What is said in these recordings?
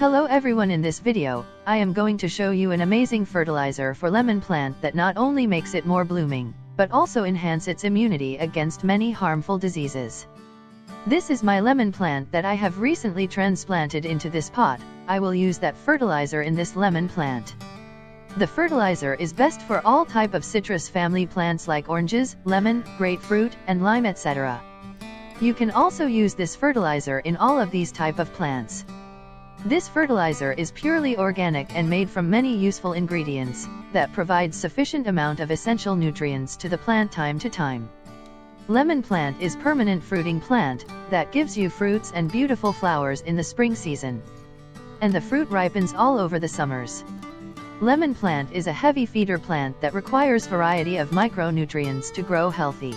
Hello everyone, in this video, I am going to show you an amazing fertilizer for lemon plant that not only makes it more blooming, but also enhance its immunity against many harmful diseases. This is my lemon plant that I have recently transplanted into this pot. I will use that fertilizer in this lemon plant. The fertilizer is best for all type of citrus family plants like oranges, lemon, grapefruit, and lime, etc. You can also use this fertilizer in all of these type of plants. This fertilizer is purely organic and made from many useful ingredients that provide sufficient amount of essential nutrients to the plant time to time. Lemon plant is permanent fruiting plant that gives you fruits and beautiful flowers in the spring season. And the fruit ripens all over the summers. Lemon plant is a heavy feeder plant that requires variety of micronutrients to grow healthy.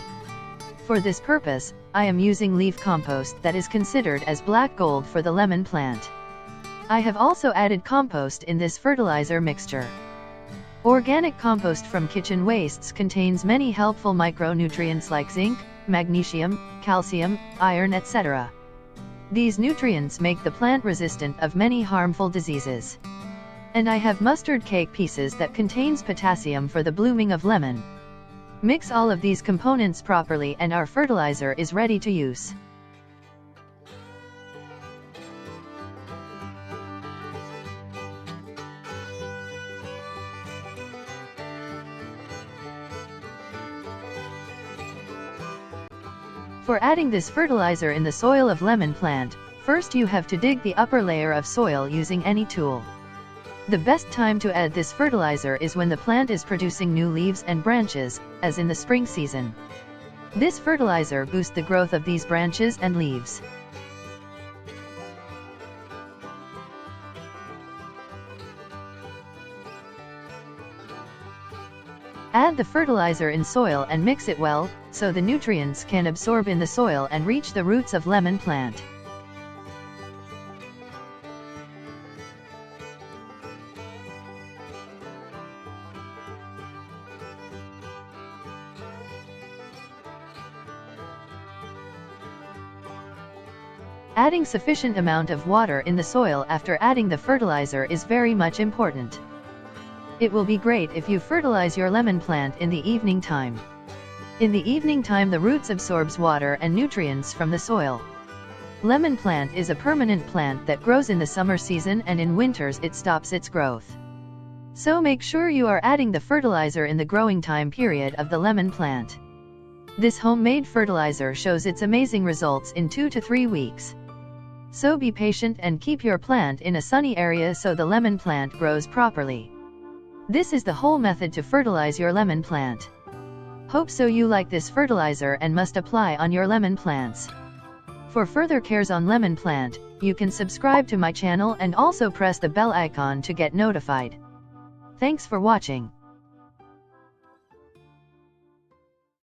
For this purpose, I am using leaf compost that is considered as black gold for the lemon plant. I have also added compost in this fertilizer mixture. Organic compost from kitchen wastes contains many helpful micronutrients like zinc, magnesium, calcium, iron, etc. These nutrients make the plant resistant of many harmful diseases. And I have mustard cake pieces that contains potassium for the blooming of lemon. Mix all of these components properly and our fertilizer is ready to use. For adding this fertilizer in the soil of lemon plant, first you have to dig the upper layer of soil using any tool. The best time to add this fertilizer is when the plant is producing new leaves and branches, as in the spring season. This fertilizer boosts the growth of these branches and leaves. Add the fertilizer in soil and mix it well, so the nutrients can absorb in the soil and reach the roots of lemon plant. Adding sufficient amount of water in the soil after adding the fertilizer is very much important. It will be great if you fertilize your lemon plant in the evening time. In the evening time the roots absorbs water and nutrients from the soil. Lemon plant is a permanent plant that grows in the summer season, and in winters it stops its growth. So make sure you are adding the fertilizer in the growing time period of the lemon plant. This homemade fertilizer shows its amazing results in 2 to 3 weeks. So be patient and keep your plant in a sunny area so the lemon plant grows properly. This is the whole method to fertilize your lemon plant. Hope so you like this fertilizer and must apply on your lemon plants. For further cares on lemon plant, you can subscribe to my channel and also press the bell icon to get notified. Thanks for watching.